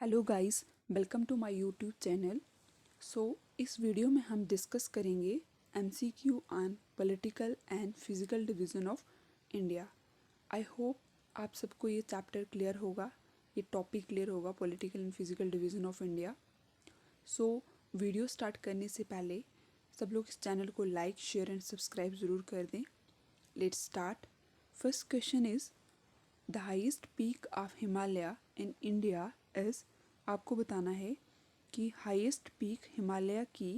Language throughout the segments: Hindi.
Hello guys, welcome to my YouTube channel. इस वीडियो में हम डिस्कस करेंगे MCQ on political and physical division of India. I hope आप सबको ये चैप्टर क्लियर होगा, ये टॉपिक क्लियर होगा, political and physical division of India. Video start करने से पहले सब लोग इस चैनल को लाइक, शेयर एंड सब्सक्राइब ज़रूर कर दें। Let's start. First question is the highest peak of Himalaya in India is. आपको बताना है कि हाईएस्ट पीक हिमालय की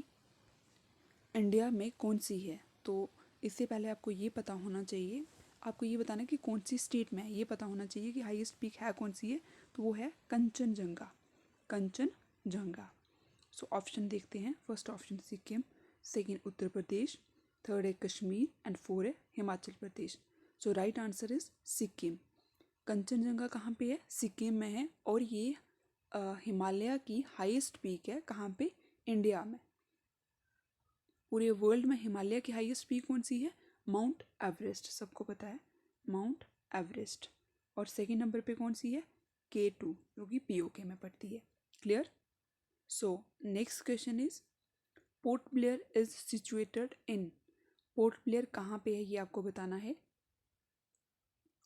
इंडिया में कौन सी है। तो इससे पहले आपको ये पता होना चाहिए, आपको ये बताना है कि कौन सी स्टेट में है। ये पता होना चाहिए कि हाईएस्ट पीक है कौन सी है, तो वो है कंचनजंगा। कंचनजंगा। ऑप्शन देखते हैं। First option Sikkim, second Uttar Pradesh, third है कश्मीर एंड फोर है Himachal Pradesh. Right answer is Sikkim. Kanchenjunga कहाँ पे है? सिक्किम में है। और ये हिमालय की हाईएस्ट पीक है। कहाँ पे? इंडिया में। पूरे वर्ल्ड में हिमालय की हाईएस्ट पीक कौन सी है? माउंट एवरेस्ट, सबको पता है, माउंट एवरेस्ट। और सेकेंड नंबर पे कौन सी है? K2, जो कि POK में पड़ती है। Clear? Next question is port Blair is situated in. Port Blair कहाँ पे है ये आपको बताना है।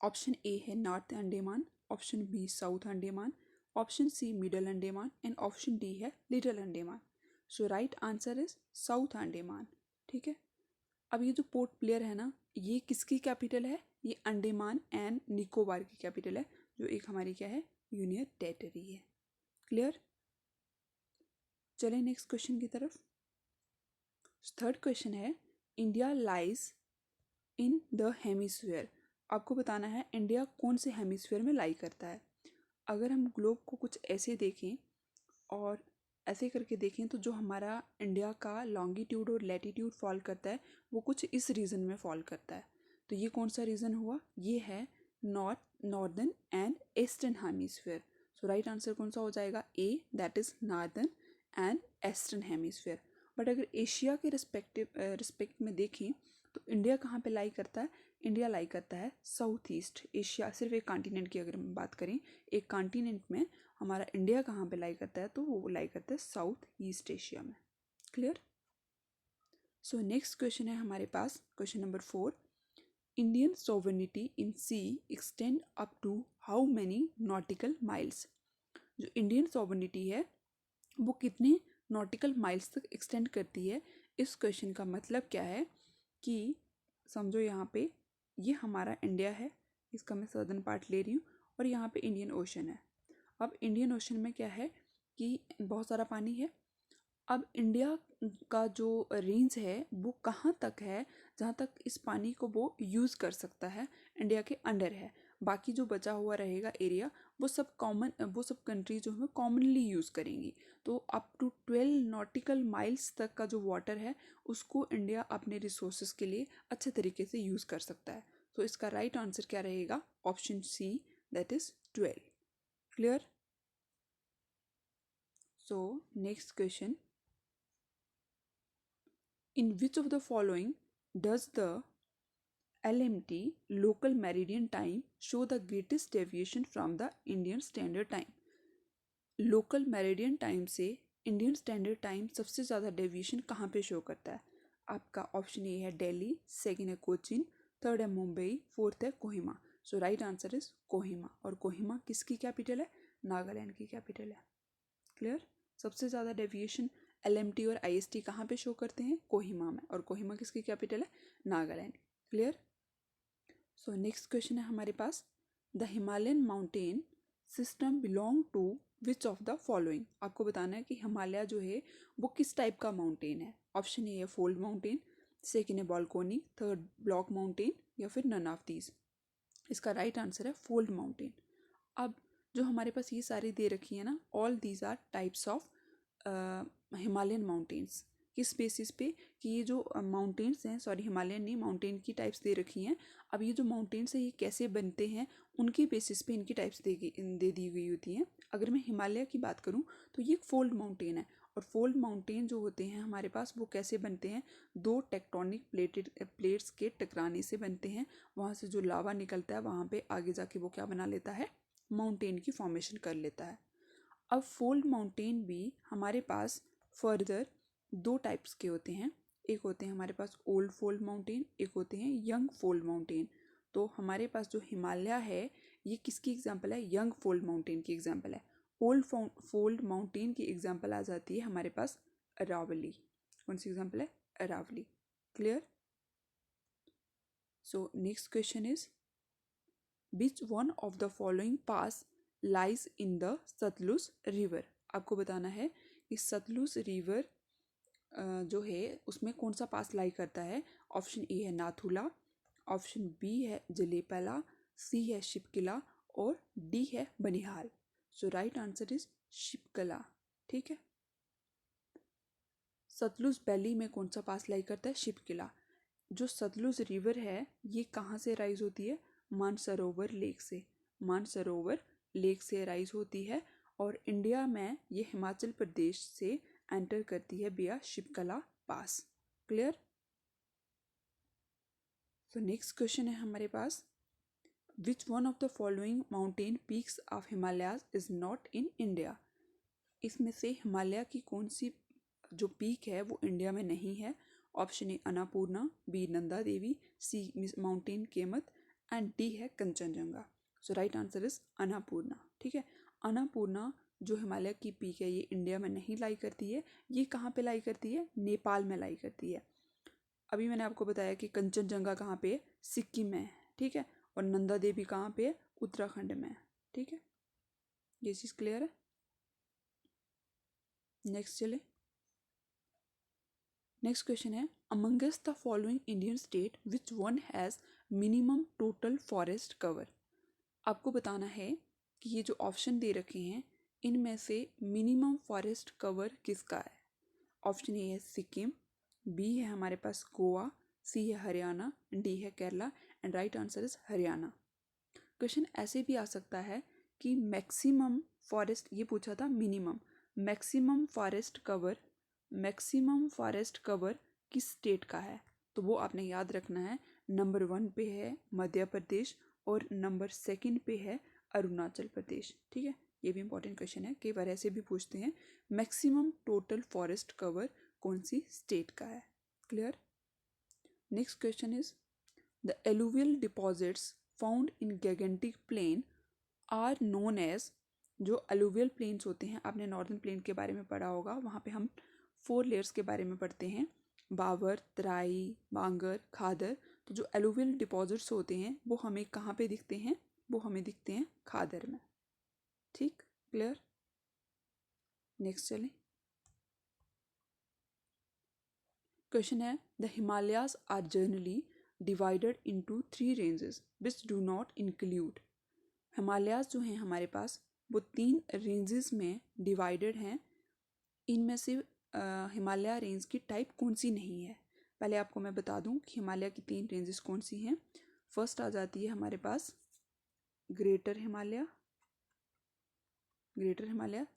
ऑप्शन ए है north Andaman, option B south Andaman, option C middle Andaman and option D है little Andaman. Right answer is south Andaman. ठीक है। अब ये जो पोर्ट ब्लेयर है ना, ये किसकी कैपिटल है? ये अंडमान एंड निकोबार की कैपिटल है, जो एक हमारी क्या है? यूनियन टेरिटरी है। क्लियर? चले नेक्स्ट क्वेश्चन की तरफ। थर्ड क्वेश्चन है India lies in the hemisphere. आपको बताना है इंडिया कौन से हेमिस्फीयर में लाई करता है। अगर हम ग्लोब को कुछ ऐसे देखें और ऐसे करके देखें तो जो हमारा इंडिया का लॉन्गिट्यूड और लैटिट्यूड फॉल करता है वो कुछ इस रीजन में फॉल करता है। तो ये कौन सा रीजन हुआ? ये है northern and eastern hemisphere. Right answer कौन सा हो जाएगा? A, that is northern and eastern hemisphere. But अगर एशिया के रिस्पेक्ट में देखें तो इंडिया कहाँ पे लाई करता है? इंडिया लाई करता है साउथ ईस्ट एशिया। सिर्फ एक कॉन्टिनेंट की अगर हम बात करें, एक कॉन्टिनेंट में हमारा इंडिया कहाँ पे लाई करता है, तो वो लाई करता है साउथ ईस्ट एशिया में। क्लियर? नेक्स्ट क्वेश्चन है हमारे पास, question number 4। Indian sovereignty in sea extend up to how many nautical miles. जो इंडियन सोवरेनिटी है वो कितने नॉटिकल माइल्स तक एक्सटेंड करती है? इस क्वेश्चन का मतलब क्या है कि समझो यहाँ पे ये हमारा इंडिया है, इसका मैं सदर्न पार्ट ले रही हूँ, और यहाँ पे इंडियन ओशन है। अब इंडियन ओशन में क्या है कि बहुत सारा पानी है। अब इंडिया का जो रेंज है वो कहाँ तक है, जहाँ तक इस पानी को वो यूज़ कर सकता है, इंडिया के अंडर है। बाकी जो बचा हुआ रहेगा एरिया वो सब कंट्री जो है कॉमनली यूज़ करेंगी। तो अप टू 12 नॉटिकल माइल्स तक का जो वाटर है उसको इंडिया अपने रिसोर्सेज के लिए अच्छे तरीके से यूज़ कर सकता है। तो इसका राइट आंसर क्या रहेगा? Option C, that is 12। Clear? Next question. In which of the following does the LMT local meridian time show the greatest deviation from the Indian Standard Time? Local meridian time से इंडियन स्टैंडर्ड टाइम सबसे ज़्यादा डेविएशन कहाँ पे शो करता है? आपका ऑप्शन ए है दिल्ली, सेकेंड है कोचीन, थर्ड है मुंबई, फोर्थ है Kohima. Right answer is Kohima. और कोहिमा किसकी कैपिटल है? नागालैंड की कैपिटल है। क्लियर? सबसे ज़्यादा डेविएशन LMT और IST कहाँ पे शो करते हैं? कोहिमा में। और कोहिमा किसकी कैपिटल है? नागालैंड। क्लियर? नेक्स्ट क्वेश्चन है हमारे पास, the Himalayan mountain system belong to which of the following. आपको बताना है कि हिमालय जो है वो किस टाइप का माउंटेन है। ऑप्शन ए है फोल्ड माउंटेन, सेकेंड है बालकोनी, थर्ड ब्लॉक माउंटेन, या फिर नन ऑफ दीज। इसका राइट आंसर है फोल्ड माउंटेन। अब जो हमारे पास ये सारी दे रखी है ना, all these are types of Himalayan mountains. किस बेसिस पे? कि ये जो माउंटेन्स हैं, सॉरी हिमालयन नहीं, माउंटेन की टाइप्स दे रखी हैं। अब ये जो माउंटेन्स है ये कैसे बनते हैं उनकी बेसिस पे इनकी टाइप्स दे दी गई होती हैं। अगर मैं हिमालय की बात करूँ तो ये फोल्ड माउंटेन है। और फोल्ड माउंटेन जो होते हैं हमारे पास वो कैसे बनते हैं? दो टेक्टोनिक प्लेट्स के टकराने से बनते हैं। वहाँ से जो लावा निकलता है वहाँ पे आगे जाके वो क्या बना लेता है? माउंटेन की फॉर्मेशन कर लेता है। अब फोल्ड माउंटेन भी हमारे पास फर्दर दो टाइप्स के होते हैं। एक होते हैं हमारे पास ओल्ड फोल्ड माउंटेन, एक होते हैं यंग फोल्ड माउंटेन। तो हमारे पास जो हिमालय है ये किसकी एग्जाम्पल है? यंग फोल्ड माउंटेन की एग्जाम्पल है। ओल्ड फोल्ड माउंटेन की एग्जाम्पल आ जाती है हमारे पास अरावली। कौन सी एग्जाम्पल है? Aravalli. Clear? So next question is which one of the following pass lies in the Sutlej river. आपको बताना है कि सतलुज रिवर जो है उसमें कौन सा पास लाई करता है। ऑप्शन ए है नाथुला, ऑप्शन बी है जलेपला, सी है शिपकिला और डी है बनिहाल। सो राइट आंसर इज शिपकला। ठीक है। सतलुज वैली में कौन सा पास लाई करता है? शिपकिला। जो सतलुज रिवर है ये कहाँ से राइज होती है? मानसरोवर लेक से। मानसरोवर लेक से राइज होती है और इंडिया में ये हिमाचल प्रदेश से एंटर करती है बिया शिपकला पास। क्लियर? तो नेक्स्ट क्वेश्चन है हमारे पास which one of the following mountain peaks of Himalayas is not in India. इसमें से हिमालय की कौन सी जो पीक है वो इंडिया में नहीं है। Option A Annapurna, B Nanda Devi, C mountain Kamet and D है Kanchenjunga. So right answer is Annapurna. ठीक है। अन्नपूर्णा जो हिमालय की पीक है ये इंडिया में नहीं लाई करती है। ये कहाँ पे लाई करती है? नेपाल में लाई करती है। अभी मैंने आपको बताया कि कंचनजंगा कहाँ पे है? सिक्किम में है। ठीक है। और नंदा देवी कहाँ पे है? उत्तराखंड में है। ठीक है। ये चीज़ क्लियर है। नेक्स्ट चले। नेक्स्ट क्वेश्चन है amongst the following Indian state which one has minimum total forest cover. आपको बताना है कि ये जो ऑप्शन दे रखे हैं इनमें से मिनिमम फॉरेस्ट कवर किसका है। ऑप्शन ए है सिक्किम, बी है हमारे पास गोवा, सी है हरियाणा, डी है Kerala and right answer is Haryana. Question ऐसे भी आ सकता है कि मैक्सिमम फॉरेस्ट, ये पूछा था मिनिमम, मैक्सिमम फॉरेस्ट कवर किस स्टेट का है। तो वो आपने याद रखना है। नंबर 1 पे है मध्य प्रदेश और नंबर 2 पे है अरुणाचल प्रदेश। ठीक है। ये भी इंपॉर्टेंट क्वेश्चन है, कई बार ऐसे भी पूछते हैं मैक्सिमम टोटल फॉरेस्ट कवर कौन सी स्टेट का है। Clear? Next question is the alluvial deposits found in gangetic plain are known as. जो अलुवियल प्लेन्स होते हैं, आपने नॉर्दर्न प्लेन के बारे में पढ़ा होगा, वहाँ पे हम 4 लेयर्स के बारे में पढ़ते हैं, बावर, तराई, बांगर, खादर। तो जो एलुवियल डिपॉजिट्स होते हैं वो हमें कहाँ पे दिखते हैं? वो हमें दिखते हैं खादर में। ठीक? क्लियर? नेक्स्ट चलें। क्वेश्चन है the Himalayas are generally divided into 3 ranges which do not include. Himalayas जो हैं हमारे पास वो 3 रेंजेस में डिवाइडेड हैं। इनमें से हिमालय रेंज की टाइप कौन सी नहीं है। पहले आपको मैं बता दूं कि हिमालय की 3 रेंजेस कौन सी हैं। फर्स्ट आ जाती है हमारे पास ग्रेटर हिमालय,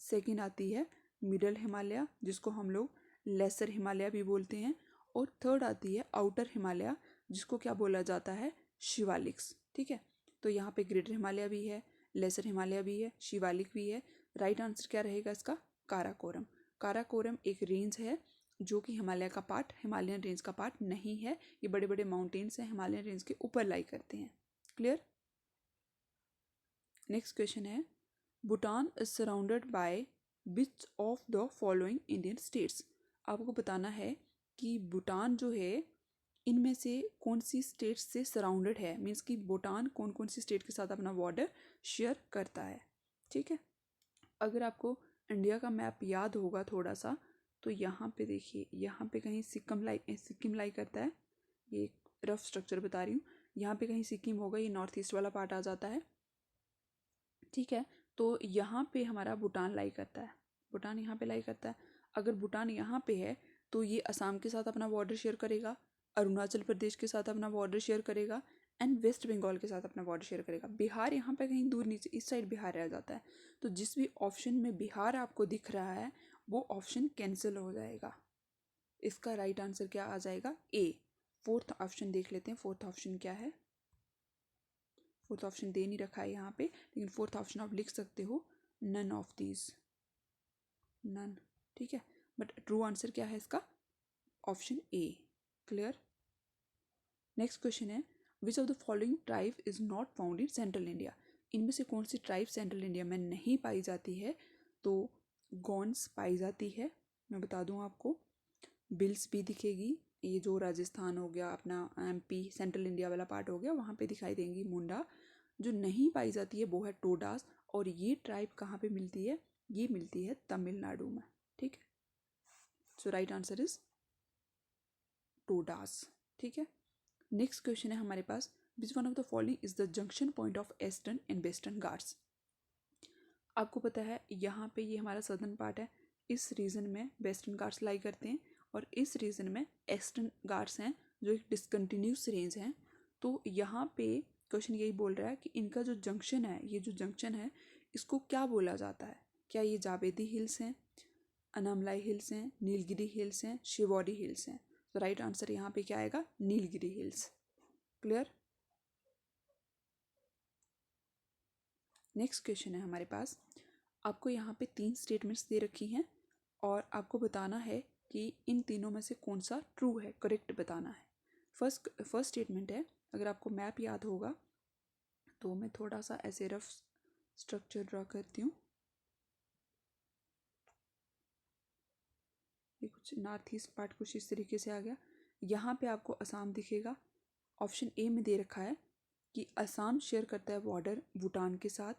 सेकंड आती है मिडल हिमालय जिसको हम लोग लेसर हिमालय भी बोलते हैं, और थर्ड आती है आउटर हिमालय जिसको क्या बोला जाता है? शिवालिक्स। ठीक है। तो यहाँ पे ग्रेटर हिमालय भी है, लेसर हिमालय भी है, शिवालिक भी है। राइट आंसर क्या रहेगा इसका? काराकोरम। काराकोरम एक रेंज है जो कि हिमालय का पार्ट, हिमालयन रेंज का पार्ट नहीं है। ये बड़े बड़े माउंटेन्स हैं, हिमालयन रेंज के ऊपर लाई करते हैं। क्लियर? नेक्स्ट क्वेश्चन है Bhutan is surrounded by which of the following Indian states. आपको बताना है कि भूटान जो है इनमें से कौन सी स्टेट से सराउंडेड है, मीन्स कि भूटान कौन कौन सी स्टेट के साथ अपना बॉर्डर शेयर करता है। ठीक है। अगर आपको इंडिया का मैप याद होगा थोड़ा सा, तो यहाँ पे देखिए, यहाँ पे कहीं सिक्किम लाई करता है। ये एक रफ स्ट्रक्चर बता रही हूँ। यहाँ पे कहीं सिक्किम होगा, ये नॉर्थ ईस्ट वाला पार्ट आ जाता है। ठीक है। तो यहाँ पे हमारा भूटान लाई करता है, भूटान यहाँ पे लाई करता है। अगर भूटान यहाँ पे है तो ये असम के साथ अपना बॉर्डर शेयर करेगा, अरुणाचल प्रदेश के साथ अपना बॉर्डर शेयर करेगा एंड वेस्ट बंगाल के साथ अपना बॉर्डर शेयर करेगा। बिहार यहाँ पे कहीं दूर नीचे इस साइड बिहार रह जाता है। तो जिस भी ऑप्शन में बिहार आपको दिख रहा है वो ऑप्शन कैंसिल हो जाएगा। इसका राइट आंसर क्या आ जाएगा? ए। फोर्थ ऑप्शन देख लेते हैं, फोर्थ ऑप्शन क्या है। फोर्थ ऑप्शन दे नहीं रखा है यहाँ पे, लेकिन फोर्थ ऑप्शन आप लिख सकते हो नन ऑफ दीज। नन, ठीक है। बट ट्रू आंसर क्या है इसका? Option A. Clear. Next question है which of the following tribe is not found in central India. इनमें से कौन सी ट्राइब सेंट्रल इंडिया में नहीं पाई जाती है? तो गॉन्स पाई जाती है, मैं बता दूं आपको। बिल्स भी दिखेगी, ये जो राजस्थान हो गया, अपना एमपी सेंट्रल इंडिया वाला पार्ट हो गया, वहाँ पे दिखाई देंगी मुंडा। जो नहीं पाई जाती है वो है टोडास, और ये ट्राइब कहाँ पे मिलती है? ये मिलती है तमिलनाडु में, ठीक है। So right answer is Todas, ठीक है। नेक्स्ट क्वेश्चन है हमारे पास which one of the following is the junction point of eastern and western ghats. आपको पता है यहाँ पे ये हमारा सदर्न पार्ट है, इस रीजन में वेस्टर्न घाट्स लाई करते हैं, और इस रीजन में ईस्टर्न घाट्स हैं जो एक डिसकंटिन्यूस रेंज हैं। तो यहाँ पे क्वेश्चन यही बोल रहा है कि इनका जो जंक्शन है, ये जो जंक्शन है इसको क्या बोला जाता है? क्या ये जावेदी हिल्स हैं, अनामलाई हिल्स हैं, नीलगिरी हिल्स हैं, शिवौरी हिल्स हैं? तो राइट आंसर यहाँ पे क्या आएगा? Nilgiri hills. Clear. Next question है हमारे पास, आपको यहाँ पे 3 स्टेटमेंट्स दे रखी हैं और आपको बताना है कि इन तीनों में से कौन सा ट्रू है, करेक्ट बताना है। फर्स्ट स्टेटमेंट है, अगर आपको मैप याद होगा तो मैं थोड़ा सा ऐसे रफ स्ट्रक्चर ड्रा करती हूँ। ये कुछ नॉर्थ ईस्ट पार्ट कुछ इस तरीके से आ गया। यहाँ पे आपको असम दिखेगा। ऑप्शन ए में दे रखा है कि असम शेयर करता है बॉर्डर भूटान के साथ,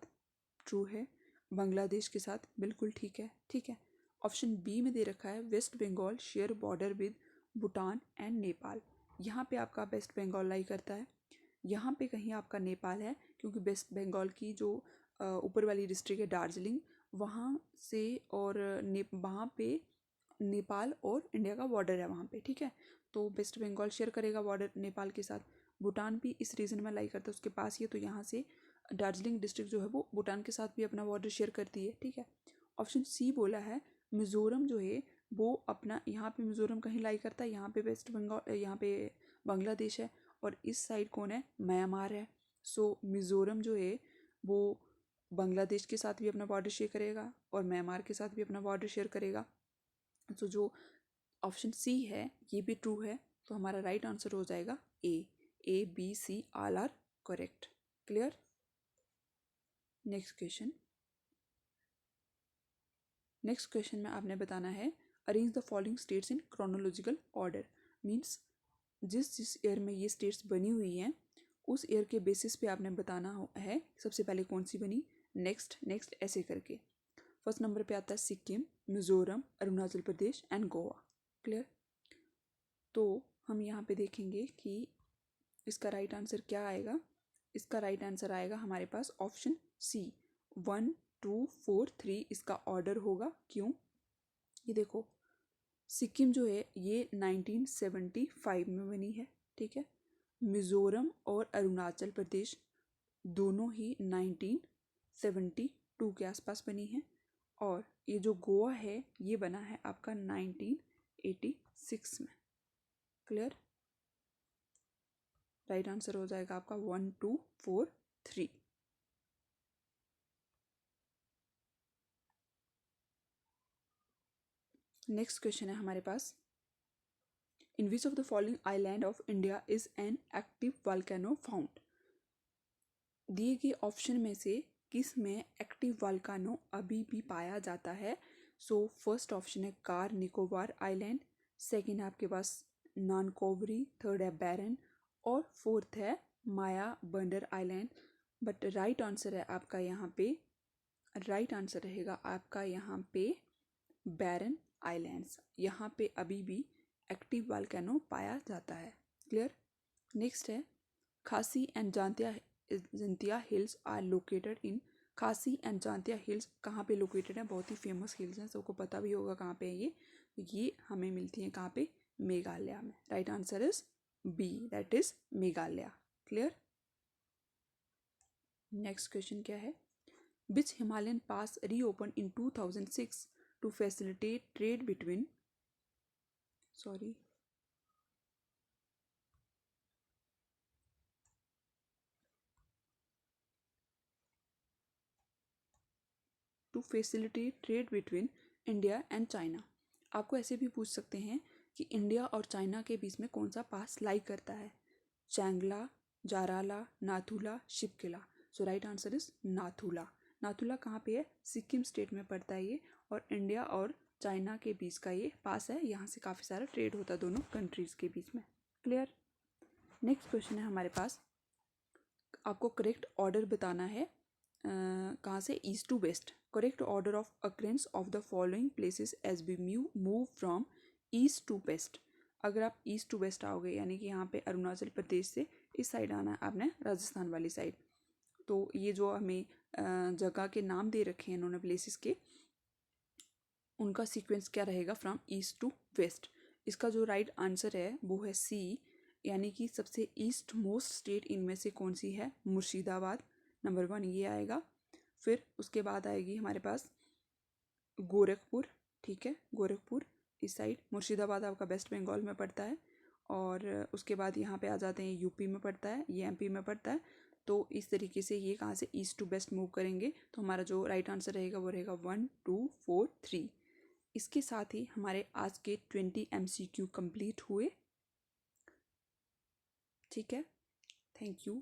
ट्रू है। बांग्लादेश के साथ, बिल्कुल ठीक है, ठीक है। ऑप्शन बी में दे रखा है West Bengal share border with Bhutan and Nepal. यहाँ पे आपका वेस्ट बंगाल लाई करता है, यहाँ पे कहीं आपका नेपाल है, क्योंकि वेस्ट बंगाल की जो ऊपर वाली डिस्ट्रिक्ट है दार्जिलिंग, वहाँ से और वहाँ पे नेपाल और इंडिया का बॉर्डर है वहाँ पे, ठीक है। तो वेस्ट बंगाल शेयर करेगा बॉर्डर नेपाल के साथ। भूटान भी इस रीजन में लाई करता है, उसके पास ही है, तो यहाँ से दार्जिलिंग डिस्ट्रिक्ट जो है वो भूटान के साथ भी अपना बॉर्डर शेयर करती है, ठीक है। ऑप्शन सी बोला है मिजोरम जो है वो अपना, यहाँ पे मिजोरम कहीं लाई करता है, यहाँ पे वेस्ट बंगाल, यहाँ पे बांग्लादेश है, और इस साइड कौन है? म्यांमार है। सो मिजोरम जो है वो बांग्लादेश के साथ भी अपना बॉर्डर शेयर करेगा और म्यांमार के साथ भी अपना बॉर्डर शेयर करेगा। तो जो ऑप्शन सी है ये भी ट्रू है, तो हमारा राइट आंसर हो जाएगा A B C all are correct. Clear. Next question में आपने बताना है arrange the following states in chronological order. Means जिस ईयर में ये स्टेट्स बनी हुई हैं उस ईयर के बेसिस पे आपने बताना है सबसे पहले कौन सी बनी, नेक्स्ट नेक्स्ट ऐसे करके। फर्स्ट नंबर पे आता है सिक्किम, मिजोरम, अरुणाचल प्रदेश एंड गोवा। क्लियर। तो हम यहाँ पे देखेंगे कि इसका राइट आंसर क्या आएगा। इसका राइट आंसर आएगा हमारे पास ऑप्शन सी, 1 2 4 3 इसका ऑर्डर होगा। क्यों? ये देखो, सिक्किम जो है ये 1975 में बनी है, ठीक है। मिजोरम और अरुणाचल प्रदेश दोनों ही 1972 के आसपास बनी है, और ये जो गोवा है ये बना है आपका 1986 में। क्लियर। राइट आंसर हो जाएगा आपका 1 2 4 3। नेक्स्ट क्वेश्चन है हमारे पास, in which of the following island of India is an active volcano found. दिए गए ऑप्शन में से किस में एक्टिव वॉल्केनो अभी भी पाया जाता है? सो फर्स्ट ऑप्शन है कार निकोबार आइलैंड, सेकंड है आपके पास नानकोवरी, थर्ड है बैरन, और फोर्थ है माया बंदर आइलैंड। बट राइट आंसर है आपका यहाँ पे, राइट आंसर रहेगा आपका यहाँ पे बैरन आइलैंड्स। यहाँ पे अभी भी एक्टिव वॉल्केनो पाया जाता है। क्लियर। नेक्स्ट है Khasi and Jaintia hills are located in. Khasi and Jaintia hills कहाँ पे लोकेटेड है? बहुत ही फेमस हिल्स हैं, सबको पता भी होगा कहाँ पे है ये हमें मिलती हैं कहाँ पे? मेघालय में। Right answer is B, that is Meghalaya. Clear. Next question क्या है, which Himalayan pass reopen in 2006 to facilitate trade between, sorry, to facilitate trade between India and China. आपको ऐसे भी पूछ सकते हैं कि इंडिया और चाइना के बीच में कौन सा पास लाई करता है, Changla, Jarala, Nathula, Shipkila. So right answer is Nathula. Nathula कहाँ पे है? सिक्किम स्टेट में पड़ता है ये, और इंडिया और चाइना के बीच का ये पास है। यहाँ से काफ़ी सारा ट्रेड होता है दोनों कंट्रीज़ के बीच में। क्लियर। नेक्स्ट क्वेश्चन है हमारे पास, आपको करेक्ट ऑर्डर बताना है कहाँ से, east to west. Correct order of occurrence of the following places as we move from east to west. अगर आप ईस्ट टू वेस्ट आओगे यानी कि यहाँ पे अरुणाचल प्रदेश से इस साइड आना है आपने, राजस्थान वाली साइड, तो ये जो हमें जगह के नाम दे रखे हैं इन्होंने प्लेसेस के, उनका सीक्वेंस क्या रहेगा, फ्रॉम ईस्ट टू वेस्ट। इसका जो राइट आंसर है वो है सी, यानी कि सबसे ईस्ट मोस्ट स्टेट इनमें से कौन सी है, मुर्शिदाबाद। नंबर 1 ये आएगा। फिर उसके बाद आएगी हमारे पास गोरखपुर। ठीक है, गोरखपुर इस साइड, मुर्शिदाबाद आपका वेस्ट बंगाल में पड़ता है। और उसके बाद यहाँ पे आ जाते हैं, यूपी में पड़ता है, ये एमपी में पड़ता है। तो इस तरीके से ये कहाँ से ईस्ट टू वेस्ट मूव करेंगे, तो हमारा जो राइट आंसर रहेगा वो रहेगा 1 2 4 3। इसके साथ ही हमारे आज के 20 MCQ कंप्लीट हुए। ठीक है, थैंक यू।